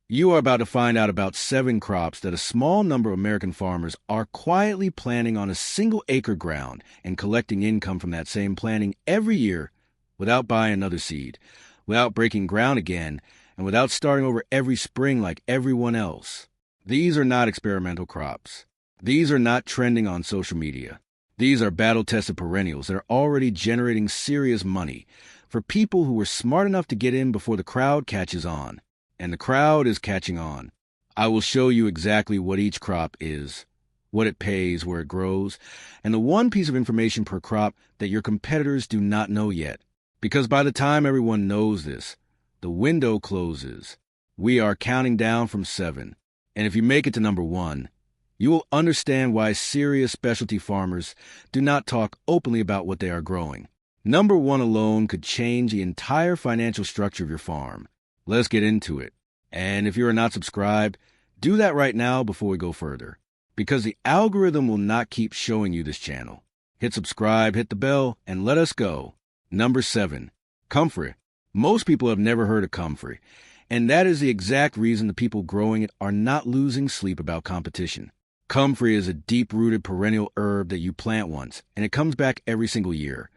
You are about to find out about 7 crops that a small number of American farmers are quietly planting on a single acre ground and collecting income from that same planting every year without buying another seed, without breaking ground again, and without starting over every spring like everyone else. These are not experimental crops. These are not trending on social media. These are battle-tested perennials that are already generating serious money for people who were smart enough to get in before the crowd catches on. And the crowd is catching on. I will show you exactly what each crop is, what it pays, where it grows, and the one piece of information per crop that your competitors do not know yet. Because by the time everyone knows this, the window closes. We are counting down from 7. And if you make it to number 1, you will understand why serious specialty farmers do not talk openly about what they are growing. Number 1 alone could change the entire financial structure of your farm. Let's get into it. And if you are not subscribed, do that right now before we go further, because the algorithm will not keep showing you this channel. Hit subscribe, hit the bell, and let us go. Number 7, Comfrey. Most people have never heard of Comfrey, and that is the exact reason the people growing it are not losing sleep about competition. Comfrey is a deep-rooted perennial herb that you plant once, and it comes back every single year,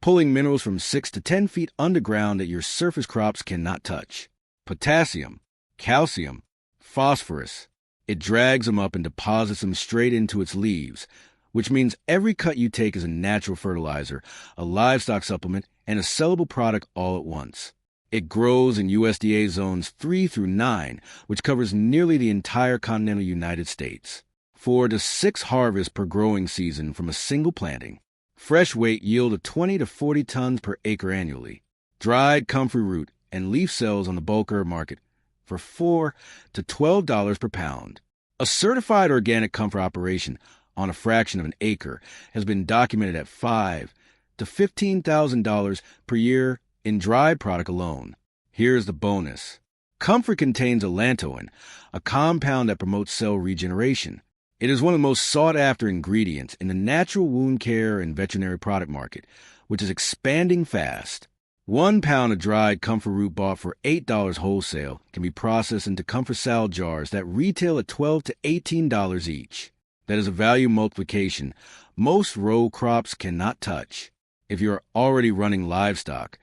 pulling minerals from 6 to 10 feet underground that your surface crops cannot touch. Potassium, calcium, phosphorus. It drags them up and deposits them straight into its leaves, which means every cut you take is a natural fertilizer, a livestock supplement, and a sellable product all at once. It grows in USDA zones 3 through 9, which covers nearly the entire continental United States. 4 to 6 harvests per growing season from a single planting. Fresh weight yield of 20 to 40 tons per acre annually. Dried comfrey root and leaf cells on the bulk herb market for $4 to $12 per pound. A certified organic comfrey operation on a fraction of an acre has been documented at $5,000 to $15,000 per year in dried product alone. Here's the bonus. Comfrey contains Allantoin, a compound that promotes cell regeneration. It is one of the most sought-after ingredients in the natural wound care and veterinary product market, which is expanding fast. 1 pound of dried comfrey root bought for $8 wholesale can be processed into comfrey salve jars that retail at $12 to $18 each. That is a value multiplication most row crops cannot touch. If you are already running livestock,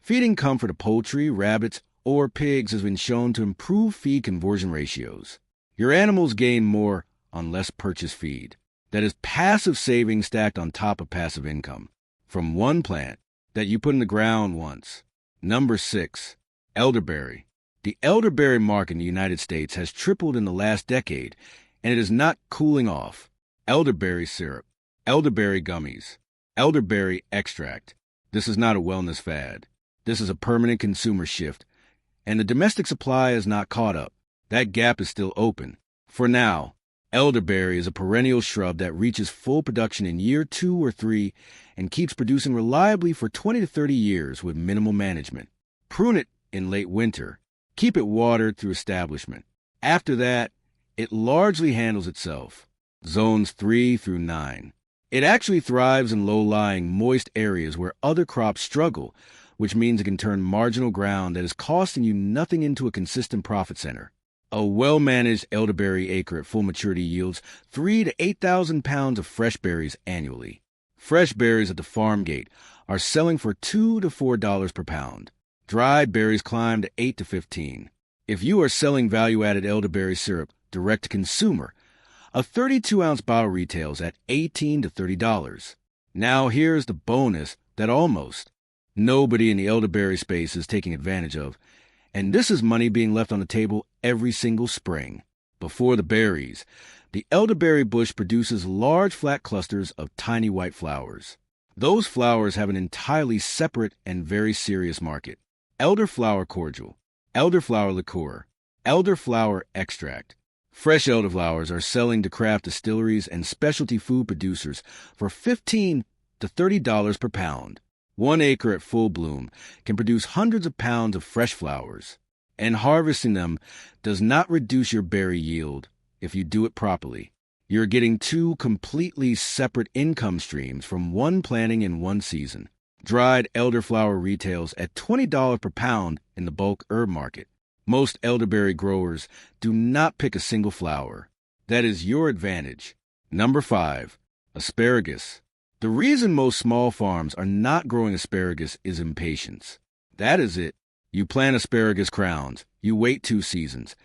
feeding comfrey to poultry, rabbits, or pigs has been shown to improve feed conversion ratios. Your animals gain more on less purchased feed. That is passive savings stacked on top of passive income from one plant that you put in the ground once. Number 6, elderberry. The elderberry market in the United States has tripled in the last decade, and it is not cooling off. Elderberry syrup, elderberry gummies, elderberry extract. This is not a wellness fad. This is a permanent consumer shift, and the domestic supply is not caught up. That gap is still open. For now, elderberry is a perennial shrub that reaches full production in year 2 or 3 and keeps producing reliably for 20 to 30 years with minimal management. Prune it in late winter. Keep it watered through establishment. After that, it largely handles itself. Zones 3 through 9. It actually thrives in low-lying, moist areas where other crops struggle, which means it can turn marginal ground that is costing you nothing into a consistent profit center. A well-managed elderberry acre at full maturity yields 3,000 to 8,000 pounds of fresh berries annually. Fresh berries at the farmgate are selling for $2 to $4 per pound. Dried berries climb to $8 to $15. If you are selling value-added elderberry syrup direct to consumer, a 32-ounce bottle retails at $18 to $30. Now here's the bonus that almost nobody in the elderberry space is taking advantage of, and this is money being left on the table every single spring. Before the berries, the elderberry bush produces large flat clusters of tiny white flowers. Those flowers have an entirely separate and very serious market. Elderflower cordial, elderflower liqueur, elderflower extract. Fresh elderflowers are selling to craft distilleries and specialty food producers for $15 to $30 per pound. 1 acre at full bloom can produce hundreds of pounds of fresh flowers, and harvesting them does not reduce your berry yield if you do it properly. You're getting 2 completely separate income streams from one planting in one season. Dried elderflower retails at $20 per pound in the bulk herb market. Most elderberry growers do not pick a single flower. That is your advantage. Number 5. Asparagus. The reason most small farms are not growing asparagus is impatience. That is it. You plant asparagus crowns, you wait 2 seasons,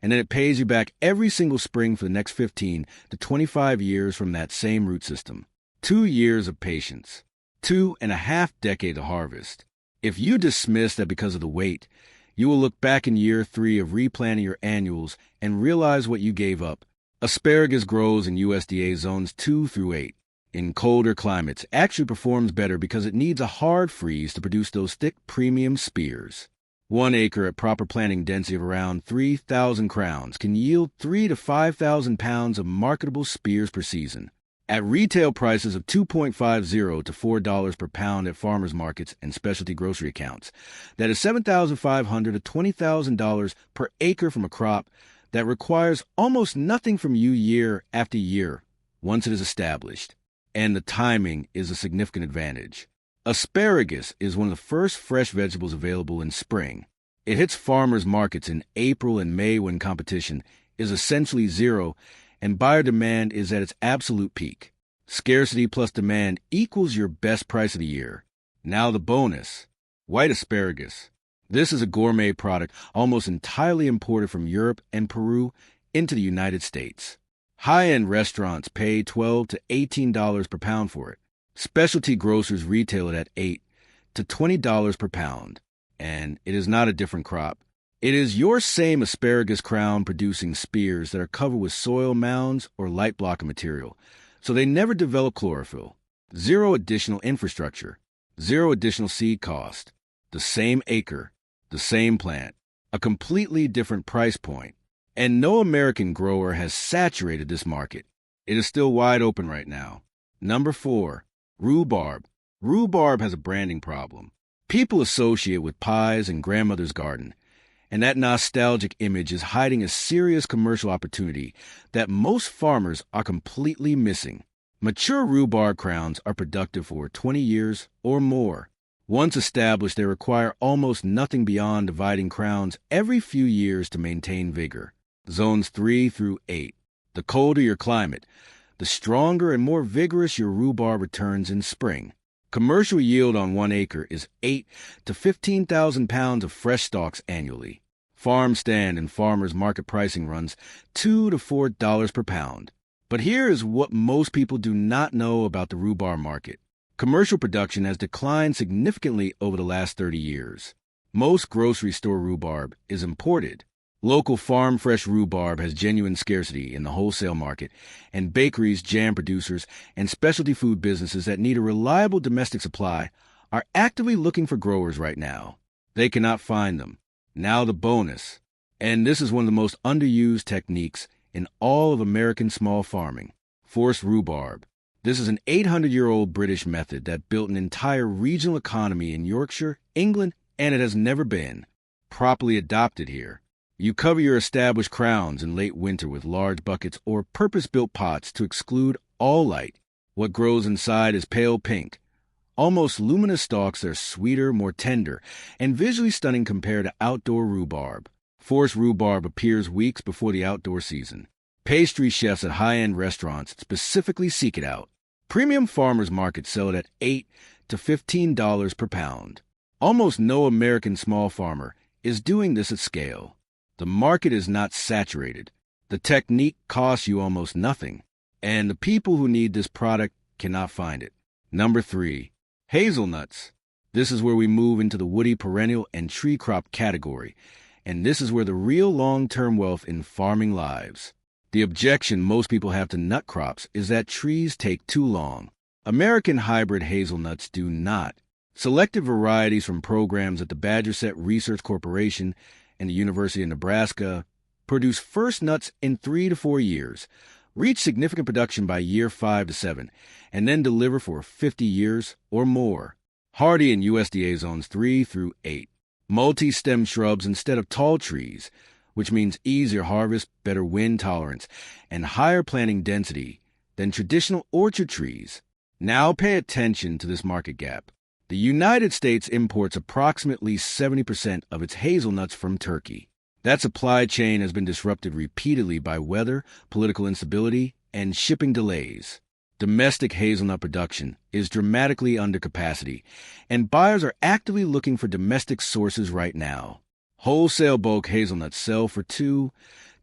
and then it pays you back every single spring for the next 15 to 25 years from that same root system. 2 years of patience. 2.5 decades of harvest. If you dismiss that because of the wait, you will look back in year 3 of replanting your annuals and realize what you gave up. Asparagus grows in USDA zones 2 through 8. In colder climates, actually performs better because it needs a hard freeze to produce those thick premium spears. 1 acre at proper planting density of around 3,000 crowns can yield 3,000 to 5,000 pounds of marketable spears per season. At retail prices of $2.50 to $4 per pound at farmers markets and specialty grocery accounts, that is $7,500 to $20,000 per acre from a crop that requires almost nothing from you year after year once it is established. And the timing is a significant advantage. Asparagus is one of the first fresh vegetables available in spring. It hits farmers markets in April and May when competition is essentially zero and buyer demand is at its absolute peak. Scarcity plus demand equals your best price of the year. Now the bonus. White asparagus. This is a gourmet product almost entirely imported from Europe and Peru into the United States. High-end restaurants pay $12 to $18 per pound for it. Specialty grocers retail it at $8 to $20 per pound. And it is not a different crop. It is your same asparagus crown producing spears that are covered with soil mounds or light block material, so they never develop chlorophyll. Zero additional infrastructure. Zero additional seed cost. The same acre. The same plant. A completely different price point. And no American grower has saturated this market. It is still wide open right now. Number 4. Rhubarb. Rhubarb has a branding problem. People associate with pies and grandmother's garden, and that nostalgic image is hiding a serious commercial opportunity that most farmers are completely missing. Mature rhubarb crowns are productive for 20 years or more. Once established, they require almost nothing beyond dividing crowns every few years to maintain vigor. Zones 3 through 8. The colder your climate, the stronger and more vigorous your rhubarb returns in spring. Commercial yield on 1 acre is 8,000 to 15,000 pounds of fresh stalks annually. Farm stand and farmers market pricing runs $2 to $4 per pound. But here is what most people do not know about the rhubarb market. Commercial production has declined significantly over the last 30 years. Most grocery store rhubarb is imported. Local farm fresh rhubarb has genuine scarcity in the wholesale market, and bakeries, jam producers, and specialty food businesses that need a reliable domestic supply are actively looking for growers right now. They cannot find them. Now the bonus. And this is one of the most underused techniques in all of American small farming. Forced rhubarb. This is an 800-year-old British method that built an entire regional economy in Yorkshire, England, and it has never been properly adopted here. You cover your established crowns in late winter with large buckets or purpose-built pots to exclude all light. What grows inside is pale pink, almost luminous stalks that are sweeter, more tender, and visually stunning compared to outdoor rhubarb. Forced rhubarb appears weeks before the outdoor season. Pastry chefs at high-end restaurants specifically seek it out. Premium farmers markets sell it at $8 to $15 per pound. Almost no American small farmer is doing this at scale. The market is not saturated. The technique costs you almost nothing, and the people who need this product cannot find it. Number 3. Hazelnuts. This is where we move into the woody perennial and tree crop category, and this is where the real long-term wealth in farming lies. The objection most people have to nut crops is that trees take too long. American hybrid hazelnuts do not. Selected varieties from programs at the Badger Set Research Corporation and the University of Nebraska produce first nuts in 3 to 4 years, reach significant production by year 5 to 7, and then deliver for 50 years or more. Hardy in USDA zones 3 through 8. Multi-stem shrubs instead of tall trees, which means easier harvest, better wind tolerance, and higher planting density than traditional orchard trees. Now pay attention to this market gap. The United States imports approximately 70% of its hazelnuts from Turkey. That supply chain has been disrupted repeatedly by weather, political instability, and shipping delays. Domestic hazelnut production is dramatically under capacity, and buyers are actively looking for domestic sources right now. Wholesale bulk hazelnuts sell for $2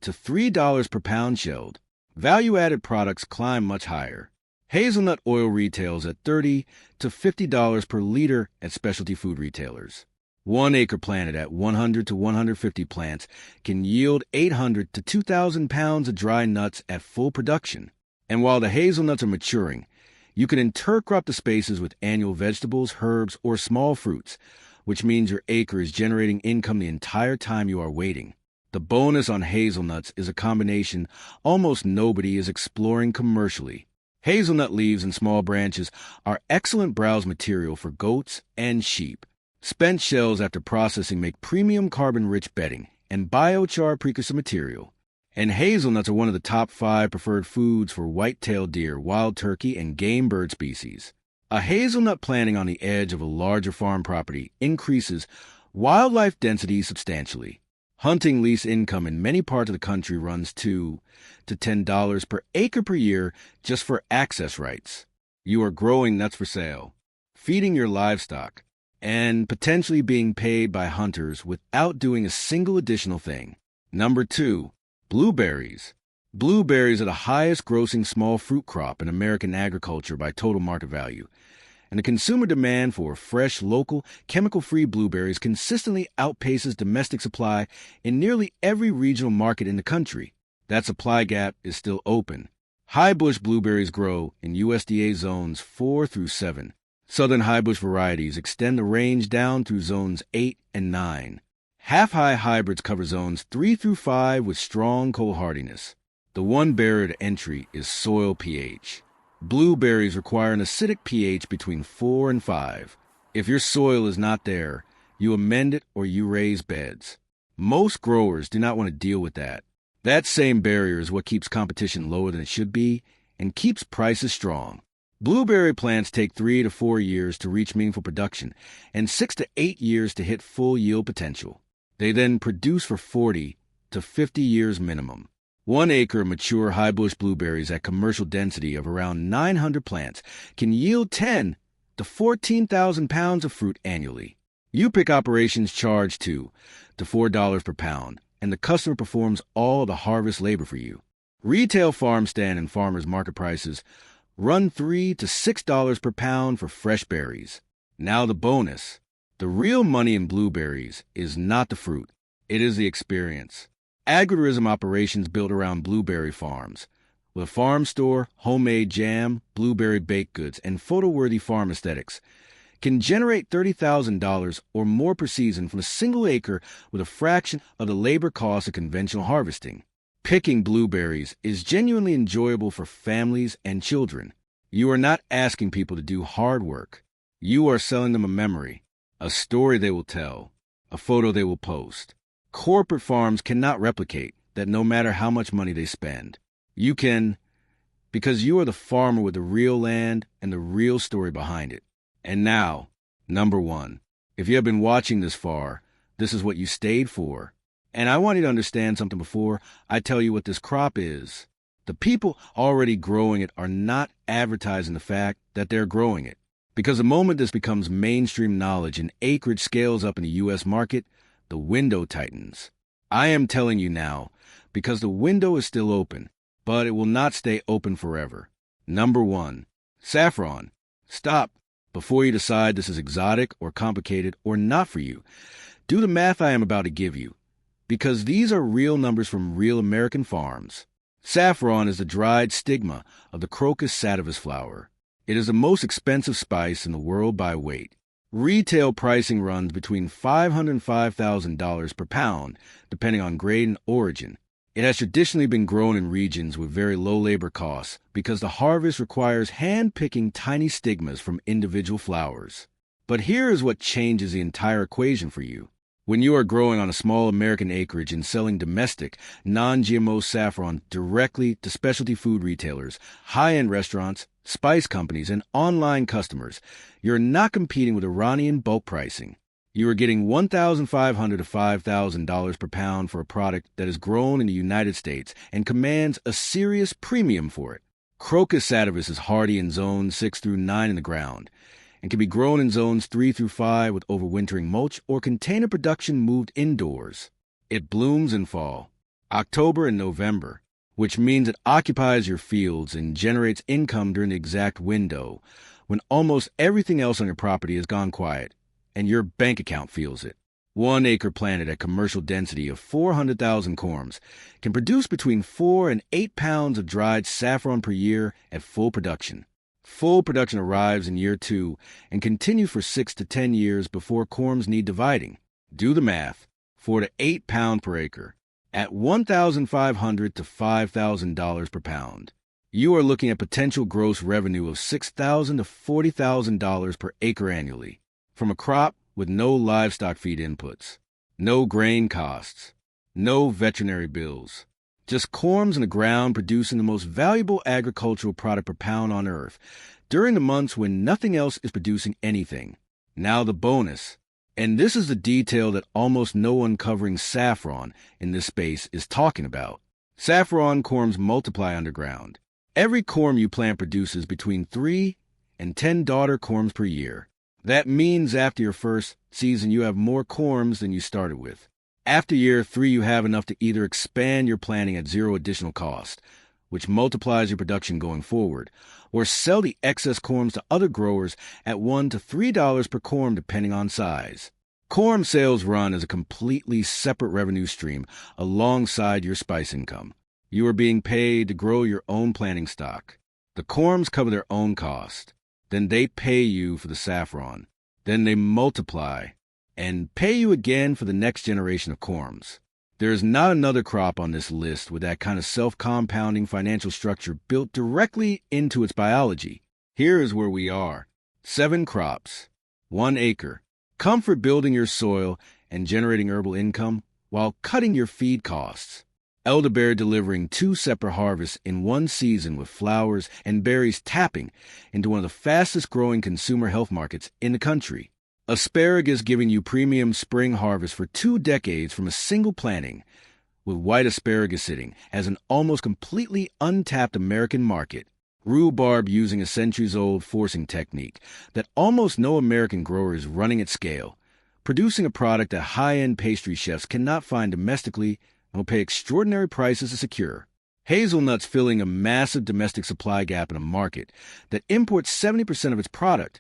to $3 per pound shelled. Value-added products climb much higher. Hazelnut oil retails at $30 to $50 per liter at specialty food retailers. 1 acre planted at 100 to 150 plants can yield 800 to 2,000 pounds of dry nuts at full production. And while the hazelnuts are maturing, you can intercrop the spaces with annual vegetables, herbs, or small fruits, which means your acre is generating income the entire time you are waiting. The bonus on hazelnuts is a combination almost nobody is exploring commercially. Hazelnut leaves and small branches are excellent browse material for goats and sheep. Spent shells after processing make premium carbon-rich bedding and biochar precursor material. And hazelnuts are one of the top 5 preferred foods for white-tailed deer, wild turkey, and game bird species. A hazelnut planting on the edge of a larger farm property increases wildlife density substantially. Hunting lease income in many parts of the country runs $2 to $10 per acre per year just for access rights. You are growing nuts for sale, feeding your livestock, and potentially being paid by hunters without doing a single additional thing. Number 2, blueberries. Blueberries are the highest grossing small fruit crop in American agriculture by total market value, and the consumer demand for fresh, local, chemical-free blueberries consistently outpaces domestic supply in nearly every regional market in the country. That supply gap is still open. High-bush blueberries grow in USDA zones 4 through 7. Southern high-bush varieties extend the range down through zones 8 and 9. Half-high hybrids cover zones 3 through 5 with strong cold hardiness. The one barrier to entry is soil pH. Blueberries require an acidic pH between 4 and 5. If your soil is not there, you amend it or you raise beds. Most growers do not want to deal with that. That same barrier is what keeps competition lower than it should be and keeps prices strong. Blueberry plants take 3 to 4 years to reach meaningful production and 6 to 8 years to hit full yield potential. They then produce for 40 to 50 years minimum. 1 acre of mature high-bush blueberries at commercial density of around 900 plants can yield 10 to 14,000 pounds of fruit annually. U-pick operations charge $2 to $4 per pound, and the customer performs all the harvest labor for you. Retail farm stand and farmers market prices run $3 to $6 per pound for fresh berries. Now the bonus. The real money in blueberries is not the fruit. It is the experience. Agritourism operations built around blueberry farms, with a farm store, homemade jam, blueberry baked goods, and photo-worthy farm aesthetics, can generate $30,000 or more per season from a single acre with a fraction of the labor cost of conventional harvesting. Picking blueberries is genuinely enjoyable for families and children. You are not asking people to do hard work. You are selling them a memory, a story they will tell, a photo they will post. Corporate farms cannot replicate that no matter how much money they spend. You can, because you are the farmer with the real land and the real story behind it. And now, number 1. If you have been watching this far, this is what you stayed for. And I want you to understand something before I tell you what this crop is. The people already growing it are not advertising the fact that they're growing it. Because the moment this becomes mainstream knowledge and acreage scales up in the U.S. market, the window tightens. I am telling you now, because the window is still open, but it will not stay open forever. Number 1, saffron. Stop before you decide this is exotic or complicated or not for you. Do the math I am about to give you, because these are real numbers from real American farms. Saffron is the dried stigma of the Crocus sativus flower. It is the most expensive spice in the world by weight. Retail pricing runs between $500 and $5,000 per pound, depending on grade and origin. It has traditionally been grown in regions with very low labor costs because the harvest requires hand-picking tiny stigmas from individual flowers. But here is what changes the entire equation for you. When you are growing on a small American acreage and selling domestic, non-GMO saffron directly to specialty food retailers, high-end restaurants, spice companies, and online customers, you're not competing with Iranian bulk pricing. You are getting $1,500 to $5,000 per pound for a product that is grown in the United States and commands a serious premium for it. Crocus sativus is hardy in zones 6 through 9 in the ground and can be grown in zones 3 through 5 with overwintering mulch or container production moved indoors. It blooms in fall, October and November, which means it occupies your fields and generates income during the exact window when almost everything else on your property has gone quiet and your bank account feels it. 1 acre planted at commercial density of 400,000 corms can produce between 4 and 8 pounds of dried saffron per year at full production. Full production arrives in year 2 and continues for 6 to 10 years before corms need dividing. Do the math. 4 to 8 pounds per acre at $1,500 to $5,000 per pound. You are looking at potential gross revenue of $6,000 to $40,000 per acre annually from a crop with no livestock feed inputs, no grain costs, no veterinary bills. Just corms in the ground producing the most valuable agricultural product per pound on earth during the months when nothing else is producing anything. Now the bonus. And this is the detail that almost no one covering saffron in this space is talking about. Saffron corms multiply underground. Every corm you plant produces between 3 and 10 daughter corms per year. That means after your first season you have more corms than you started with. After year 3 you have enough to either expand your planting at zero additional cost, which multiplies your production going forward, or sell the excess corms to other growers at $1 to $3 per corm depending on size. Corm sales run as a completely separate revenue stream alongside your spice income. You are being paid to grow your own planting stock. The corms cover their own cost. Then they pay you for the saffron. Then they multiply and pay you again for the next generation of corms. There is not another crop on this list with that kind of self-compounding financial structure built directly into its biology. Here is where we are. 7 crops, 1 acre. Comfort building your soil and generating herbal income while cutting your feed costs. Elderberry delivering 2 separate harvests in 1 season with flowers and berries tapping into one of the fastest growing consumer health markets in the country. Asparagus giving you premium spring harvest for 2 decades from a single planting, with white asparagus sitting as an almost completely untapped American market. Rhubarb using a centuries-old forcing technique that almost no American grower is running at scale, producing a product that high-end pastry chefs cannot find domestically and will pay extraordinary prices to secure. Hazelnuts filling a massive domestic supply gap in a market that imports 70% of its product,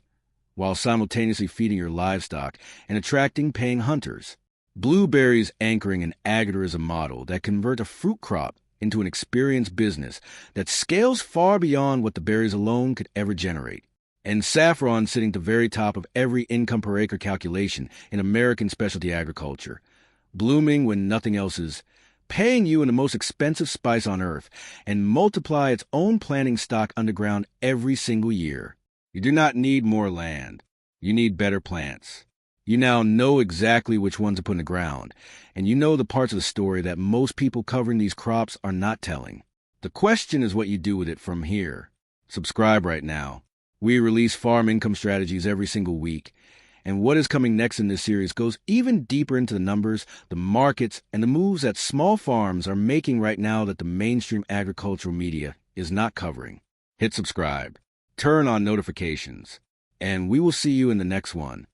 while simultaneously feeding your livestock and attracting paying hunters. Blueberries anchoring an agritourism model that convert a fruit crop into an experienced business that scales far beyond what the berries alone could ever generate. And saffron sitting at the very top of every income per acre calculation in American specialty agriculture, blooming when nothing else is, paying you in the most expensive spice on earth, and multiply its own planting stock underground every single year. You do not need more land. You need better plants. You now know exactly which ones to put in the ground, and you know the parts of the story that most people covering these crops are not telling. The question is what you do with it from here. Subscribe right now. We release farm income strategies every single week, and what is coming next in this series goes even deeper into the numbers, the markets, and the moves that small farms are making right now that the mainstream agricultural media is not covering. Hit subscribe, turn on notifications, and we will see you in the next one.